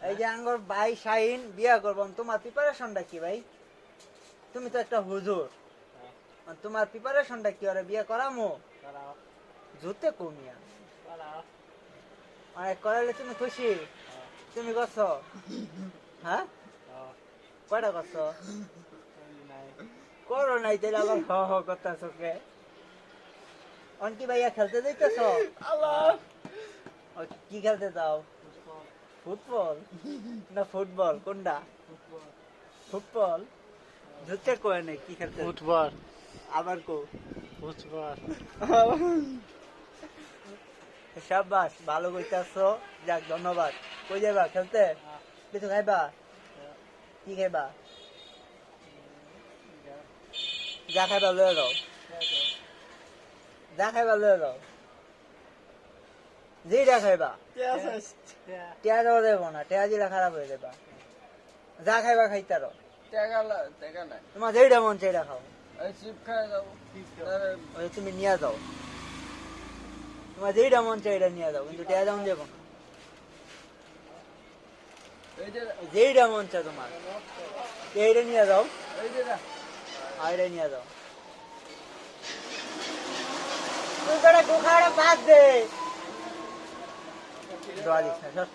এই যে আঙ্গর ভাই শাহিন বিয়া করবাম, তোমার প্রিপারেশনটা কি ভাই? তুমি তো একটা হুজুর, তোমার প্রিপারেশনটা কি? ওরে বিয়া করামো জুতে কমিয়া অনেক করাইলে তুমি খুশি? তুমি করছো? হ্যাঁ, কয়টা করছো? করো নাই তাহলে আবার হ হ করতেছো কে? অনকি ভাইয়া খেলতে যাইতেছ? কি খেলতে যাও? ফুটবল না ফুটবল কোনটা? ফুটবল জুতে কয় নাই কি খেলতে? ফুটবল আবার কো ফুটবল সাবাস, ভালো কইতাছো। যাক ধন্যবাদ। কই যাইবা খেলতে? কিছু খাইবা? কি খাইবা? যা খাইবা লয়ে যাও, যা খাইবা লয়ে যাও, যেটা খাইবা। টেয়া দেওয়া দেবো না, টেয়া দিলে খারাপ হয়ে যাবা। যা খাইবা খাইতারো, তোমার যেটা মন সেটা খাও। ওই তুমি নিয়ে যাও, তোমার যেটা মন সেইটা নিয়ে যাও, কিন্তু টেয়া দাম দেবো না। যেইটা মন চায় তোমার এইটা নিয়ে যাও, এইটা নিয়ে যাও। তুই তোরা গোখাড়া বাদ দে, দোয়া দিস না সর।